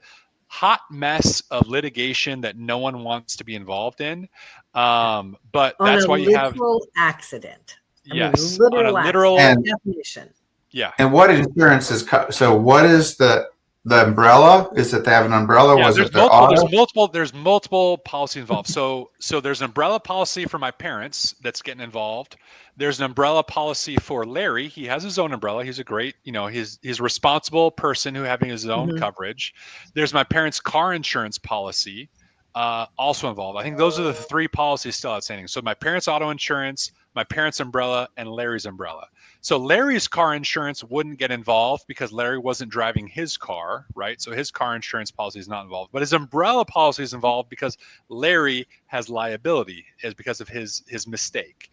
hot mess of litigation that no one wants to be involved in. But that's why you have literal accident. Yes, on a literal definition. Yeah. And what insurance is so what is the umbrella? Is it they have an umbrella? Yeah, Was there's it their auto? there's multiple policies involved. So there's an umbrella policy for my parents that's getting involved. There's an umbrella policy for Larry. He has his own umbrella. He's a great, he's a responsible person who having his own coverage. There's my parents' car insurance policy also involved. I think those are the three policies still outstanding. So my parents' auto insurance, my parents' umbrella, and Larry's umbrella. So Larry's car insurance wouldn't get involved because Larry wasn't driving his car, right? So his car insurance policy is not involved. But his umbrella policy is involved because Larry has liability is because of his mistake.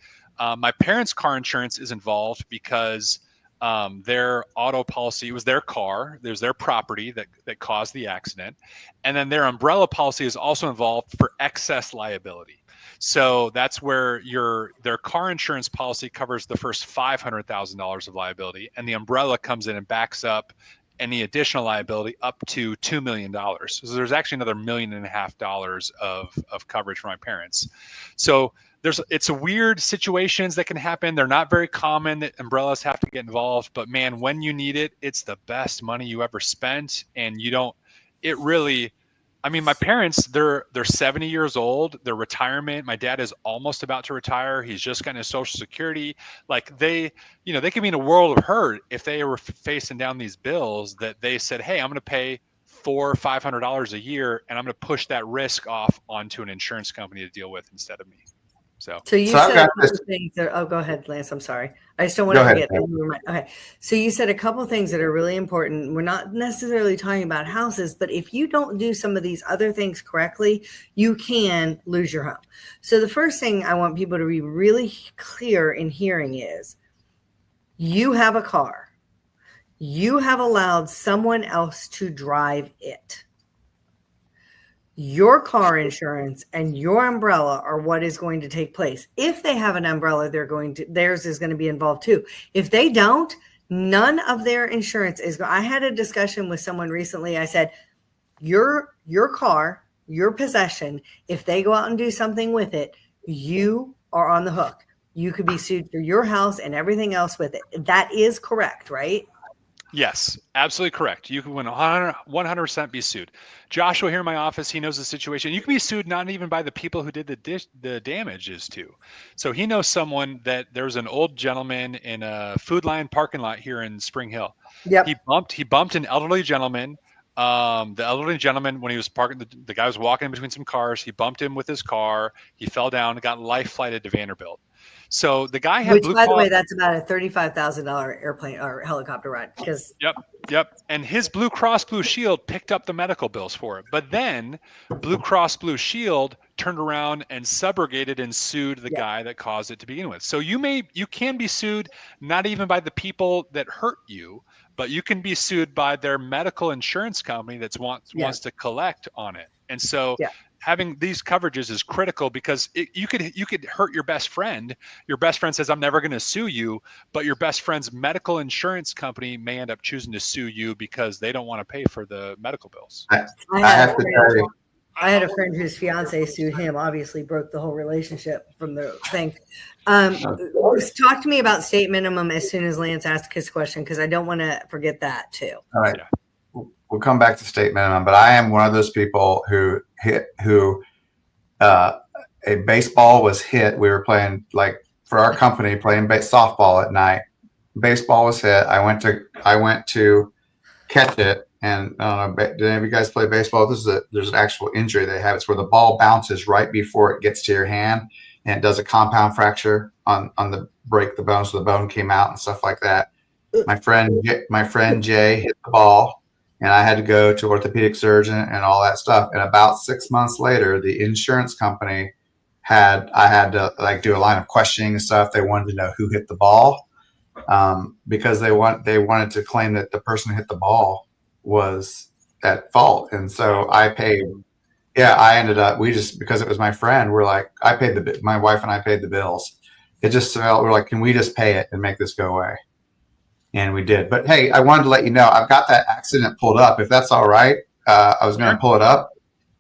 My parents' car insurance is involved because their auto policy was their car. There's their property that caused the accident. And then their umbrella policy is also involved for excess liability. So that's where their car insurance policy covers the first $500,000 of liability, and the umbrella comes in and backs up any additional liability up to $2 million. So there's actually another $1.5 million of coverage for my parents. So it's a weird situations that can happen. They're not very common that umbrellas have to get involved, but man, when you need it, it's the best money you ever spent. And my parents, they're 70 years old, their retirement. My dad is almost about to retire. He's just gotten his Social Security. Like they could be in a world of hurt if they were facing down these bills that they said, hey, I'm going to pay $400 or $500 a year, and I'm going to push that risk off onto an insurance company to deal with instead of me. So you said a couple things that, go ahead, Lance. I'm sorry. I just don't want to forget. Okay. So you said a couple things that are really important. We're not necessarily talking about houses, but if you don't do some of these other things correctly, you can lose your home. So the first thing I want people to be really clear in hearing is you have a car. You have allowed someone else to drive it. Your car insurance and your umbrella are what is going to take place. If they have an umbrella, theirs is going to be involved too. If they don't, none of their insurance is. I had a discussion with someone recently. I said, your car, your possession, if they go out and do something with it, you are on the hook. You could be sued for your house and everything else with it. That is correct, right? Yes, absolutely correct. You can 100% be sued. Joshua here in my office, he knows the situation. You can be sued not even by the people who did the damages too. So he knows someone that there was an old gentleman in a Food Lion parking lot here in Spring Hill. Yep. He bumped an elderly gentleman. The elderly gentleman, when he was parking, the guy was walking in between some cars. He bumped him with his car. He fell down and got life flighted to Vanderbilt. So the guy had by the way, that's about a $35,000 airplane or helicopter ride. Yep. And his Blue Cross Blue Shield picked up the medical bills for it. But then Blue Cross Blue Shield turned around and subrogated and sued the guy that caused it to begin with. So you can be sued not even by the people that hurt you, but you can be sued by their medical insurance company that wants to collect on it. And so having these coverages is critical because you could hurt your best friend. Your best friend says, I'm never going to sue you, but your best friend's medical insurance company may end up choosing to sue you because they don't want to pay for the medical bills. I have to tell you. I had a friend whose fiance sued him, obviously broke the whole relationship from the thing. Talk to me about state minimum as soon as Lance asked his question, because I don't want to forget that too. All right. Yeah. We'll come back to state minimum, but I am one of those people who a baseball was hit. We were playing for our company playing softball at night. Baseball was hit. I went to catch it, and I don't know, did any of you guys play baseball? There's an actual injury they have. It's where the ball bounces right before it gets to your hand, and it does a compound fracture on the break the bone, so the bone came out and stuff like that. My friend Jay hit the ball. And I had to go to orthopedic surgeon and all that stuff. And about 6 months later, the insurance company I had to like do a line of questioning and stuff. They wanted to know who hit the ball, because they wanted to claim that the person who hit the ball was at fault. And so I paid. Yeah, I ended up, because it was my friend, we're like, my wife and I paid the bills. It just felt, we're like, can we just pay it and make this go away? And we did. But hey, I wanted to let you know, I've got that accident pulled up. If that's all right, I was going to pull it up.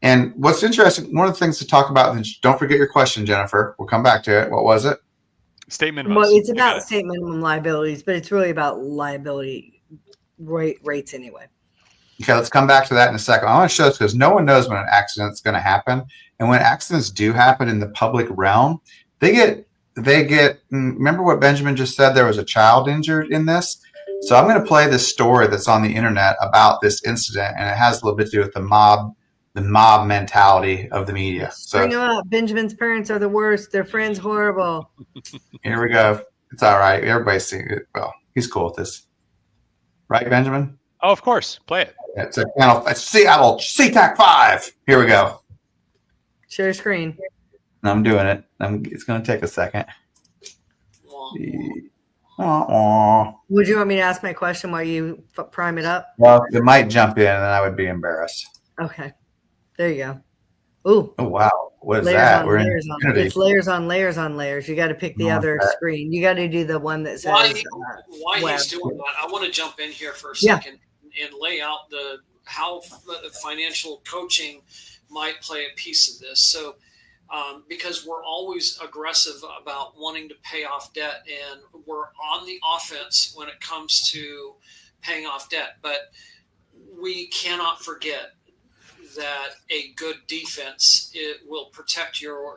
And what's interesting, one of the things to talk about, and don't forget your question, Jennifer. We'll come back to it. What was it? State minimums. Well, it's about state minimum liabilities, but it's really about liability rates anyway. Okay, let's come back to that in a second. I want to show this because no one knows when an accident's going to happen. And when accidents do happen in the public realm, they get, remember what Benjamin just said? There was a child injured in this. So I'm going to play this story that's on the internet about this incident, and it has a little bit to do with the mob mentality of the media. So bring them up. Benjamin's parents are the worst. Their friends horrible. Here we go. It's all right. Everybody's seeing it. Well, he's cool with this. Right, Benjamin? Oh, of course. Play it. It's a channel. It's Seattle SeaTac 5. Here we go. Share screen. I'm doing it. It's going to take a second. Would you want me to ask my question while you prime it up? Well, it might jump in, and I would be embarrassed. Okay. There you go. Ooh. Oh, wow. What is layers that? We're in it's layers on layers on layers. You got to pick the other screen. You got to do the one that says while he's doing that, I want to jump in here for a second and lay out how financial coaching might play a piece of this. So, because we're always aggressive about wanting to pay off debt, and we're on the offense when it comes to paying off debt, but we cannot forget that a good defense, it will protect your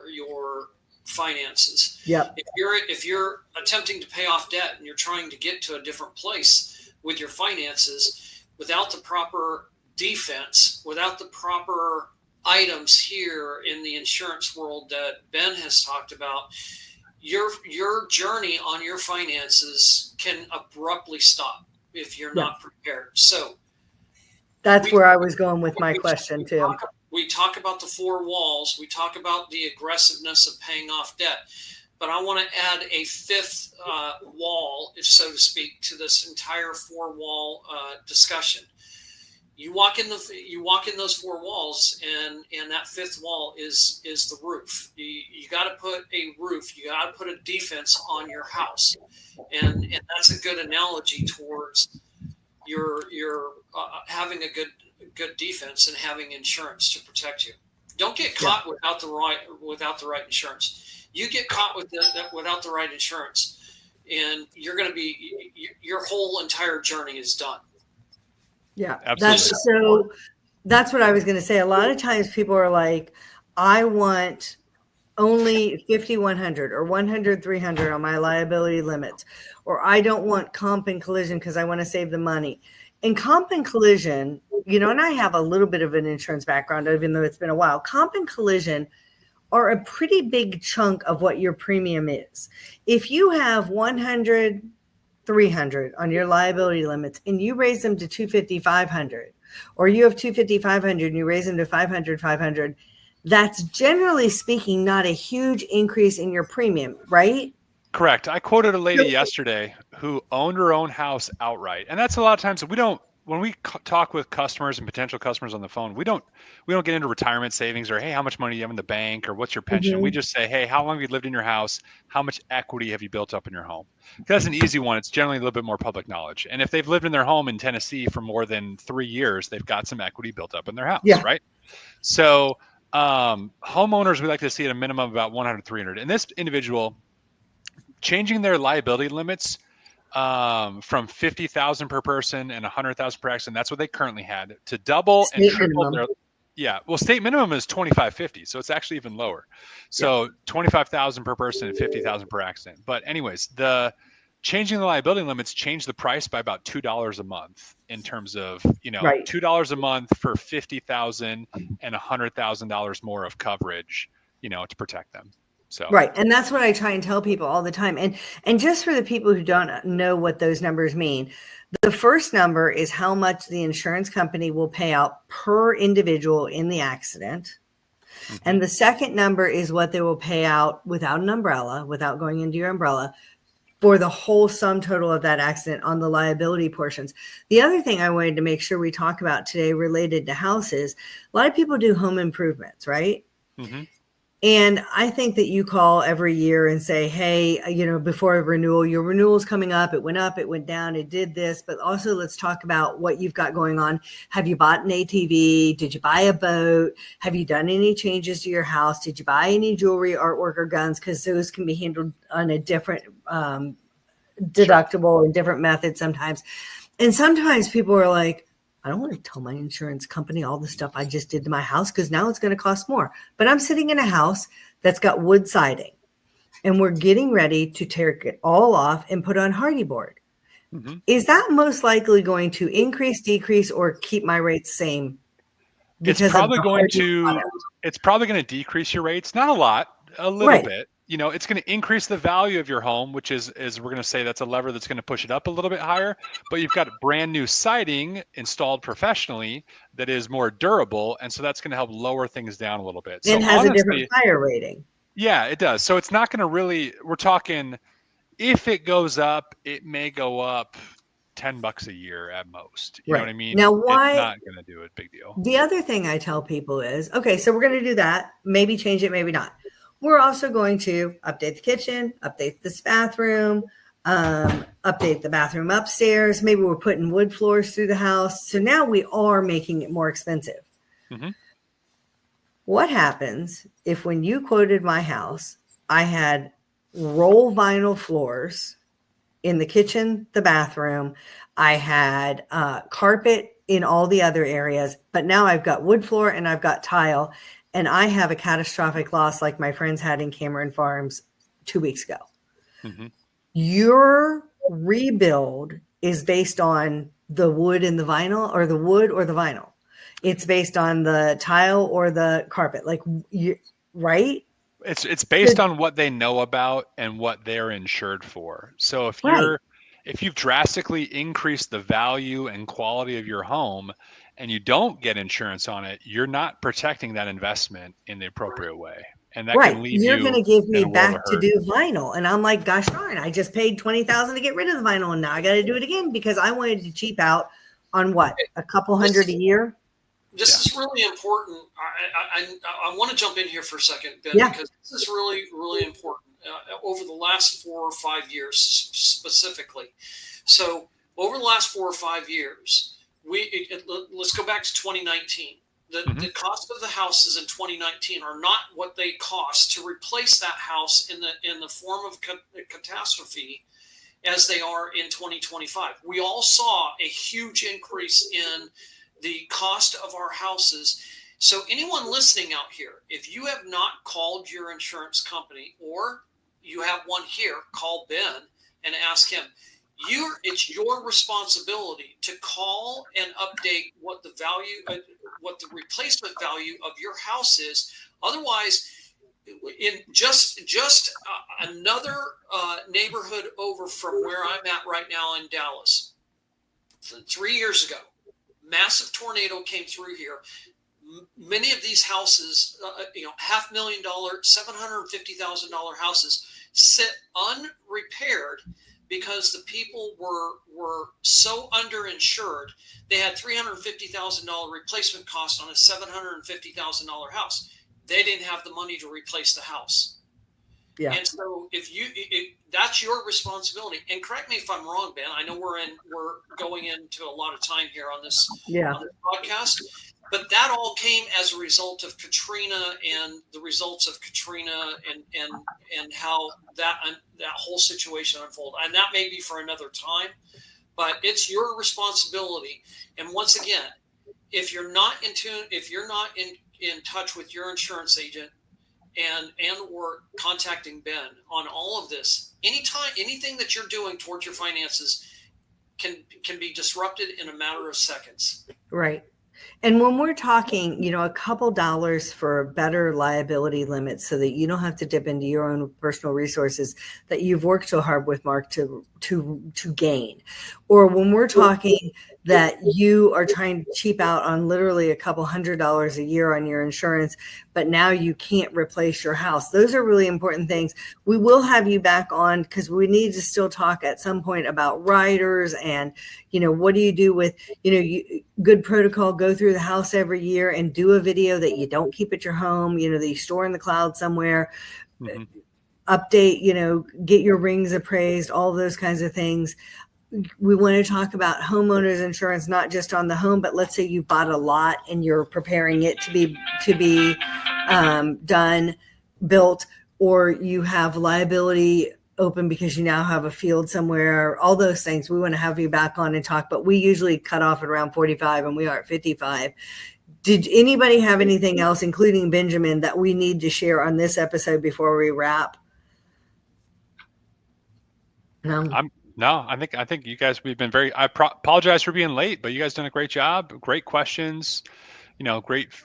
finances. Yeah. If you're attempting to pay off debt and you're trying to get to a different place with your finances, without the proper defense, without the proper items here in the insurance world that Ben has talked about, your journey on your finances can abruptly stop if you're not prepared. So that's where I was going with my question too. We talk about the four walls. We talk about the aggressiveness of paying off debt, but I want to add a fifth wall, if so to speak, to this entire four-wall discussion. You walk in those four walls, and that fifth wall is the roof. You got to put a roof. You got to put a defense on your house, and that's a good analogy towards your having a good defense and having insurance to protect you. Don't get caught without the right insurance. You get caught without the right insurance, and you're going to be your whole entire journey is done. Yeah, absolutely. That's what I was going to say. A lot of times people are like, I want only 50-100 or 100-300 on my liability limits, or I don't want comp and collision because I want to save the money. In comp and collision, and I have a little bit of an insurance background, even though it's been a while. Comp and collision are a pretty big chunk of what your premium is. If you have 100, 300 on your liability limits and you raise them to 250, 500, or you have 250, 500 and you raise them to 500, 500, that's generally speaking not a huge increase in your premium, right? Correct. I quoted a lady yesterday who owned her own house outright. And that's a lot of times when we talk with customers and potential customers on the phone, we don't get into retirement savings or, hey, how much money do you have in the bank or what's your pension? Mm-hmm. We just say, hey, how long have you lived in your house? How much equity have you built up in your home? That's an easy one. It's generally a little bit more public knowledge. And if they've lived in their home in Tennessee for more than 3 years, they've got some equity built up in their house, right? So homeowners, we like to see at a minimum about 100, 300. And this individual, changing their liability limits from 50,000 per person and 100,000 per accident, that's what they currently had, to double and triple their. Yeah, well, state minimum is 2,550, so it's actually even lower. So 25,000 per person and 50,000 per accident. But anyways, the changing the liability limits changed the price by about $2 a month in terms of $2 a month for 50,000 and $100,000 more of coverage, to protect them. So right. And that's what I try and tell people all the time. And just for the people who don't know what those numbers mean, the first number is how much the insurance company will pay out per individual in the accident. And the second number is what they will pay out without an umbrella, without going into your umbrella, for the whole sum total of that accident on the liability portions. The other thing I wanted to make sure we talk about today related to houses, a lot of people do home improvements, right? Mm-hmm. And I think that you call every year and say, hey, before a renewal, your renewal's coming up. It went up, it went down, it did this. But also let's talk about what you've got going on. Have you bought an ATV? Did you buy a boat? Have you done any changes to your house? Did you buy any jewelry, artwork, or guns? Because those can be handled on a different deductible and different methods sometimes. And sometimes people are like, I don't want to tell my insurance company all the stuff I just did to my house because now it's going to cost more. But I'm sitting in a house that's got wood siding and we're getting ready to tear it all off and put on hardy board. Mm-hmm. Is that most likely going to increase, decrease, or keep my rates same? It's probably going to decrease your rates, not a lot, a little bit. It's going to increase the value of your home, which is we're going to say that's a lever that's going to push it up a little bit higher. But you've got brand new siding installed professionally that is more durable, and so that's going to help lower things down a little bit. And has a different fire rating. Yeah, it does. So it's not going to really. We're talking, if it goes up, it may go up $10 a year at most. You know what I mean? Now, why? It's not going to do a big deal. The other thing I tell people is, okay, so we're going to do that. Maybe change it, maybe not. We're also going to update the kitchen, update this bathroom, update the bathroom upstairs. Maybe we're putting wood floors through the house. So now we are making it more expensive. Mm-hmm. What happens if when you quoted my house, I had roll vinyl floors in the kitchen, the bathroom, I had carpet in all the other areas, but now I've got wood floor and I've got tile. And I have a catastrophic loss like my friends had in Cameron Farms 2 weeks ago. Mm-hmm. Your rebuild is based on the wood and the vinyl, or the wood or the vinyl. It's based on the tile or the carpet, right? It's based on what they know about and what they're insured for. So if you've drastically increased the value and quality of your home, and you don't get insurance on it, you're not protecting that investment in the appropriate way. And that can leave you're going to give me back to do vinyl. And I'm like, gosh darn, I just paid $20,000 to get rid of the vinyl. And now I got to do it again because I wanted to cheap out on what, a couple hundred a year? This is really important. I want to jump in here for a second, Ben, because this is really, really important over the last 4 or 5 years specifically. So over the last 4 or 5 years, let's go back to 2019. The cost of the houses in 2019 are not what they cost to replace that house in the form of catastrophe as they are in 2025. We all saw a huge increase in the cost of our houses. So anyone listening out here, if you have not called your insurance company, or you have one here, call Ben and ask him. It's your responsibility to call and update what the replacement value of your house is. Otherwise, in just another neighborhood over from where I'm at right now in Dallas, 3 years ago, massive tornado came through here. Many of these houses, $500,000, $750,000 houses, sit unrepaired because the people were so underinsured. They had $350,000 replacement cost on a $750,000 house. They didn't have the money to replace the house. Yeah. And so if that's your responsibility. And correct me if I'm wrong, Ben. I know we're going into a lot of time here on this podcast. But that all came as a result of Katrina and the results of Katrina and how that whole situation unfolded. And that may be for another time, but it's your responsibility. And once again, if you're not in tune, if you're not in touch with your insurance agent and or contacting Ben on all of this, anything that you're doing towards your finances can be disrupted in a matter of seconds. Right. And when we're talking, a couple dollars for better liability limits so that you don't have to dip into your own personal resources that you've worked so hard with, Mark, to gain. Or when we're talking that you are trying to cheap out on literally a couple $100s a year on your insurance, but now you can't replace your house. Those are really important things. We will have you back on because we need to still talk at some point about riders and, what do you do with, good protocol, go through the house every year and do a video that you don't keep at your home, that you store in the cloud somewhere, update, get your rings appraised, all those kinds of things. We want to talk about homeowners insurance, not just on the home, but let's say you bought a lot and you're preparing it to be done, built, or you have liability open because you now have a field somewhere, all those things. We want to have you back on and talk, but we usually cut off at around 45 and we are at 55. Did anybody have anything else, including Benjamin, that we need to share on this episode before we wrap? No. I think you guys, we've been I apologize for being late, but you guys done a great job. Great questions.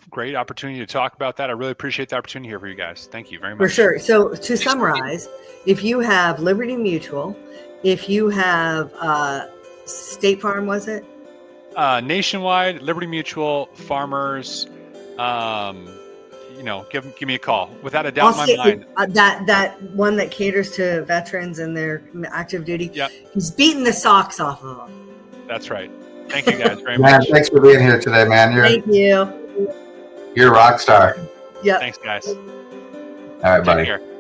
Great opportunity to talk about that. I really appreciate the opportunity here for you guys. Thank you very much. For sure. So to summarize, if you have Liberty Mutual, if you have State Farm, was it? Nationwide, Liberty Mutual, Farmers, give me a call. Without a doubt in my mind. That one that caters to veterans and their active duty. Yep. He's beating the socks off of them. That's right. Thank you guys very Man, much. thanks for being here today, man. Thank you. You're a rock star. Yep. Thanks, guys. All right, buddy. Take care.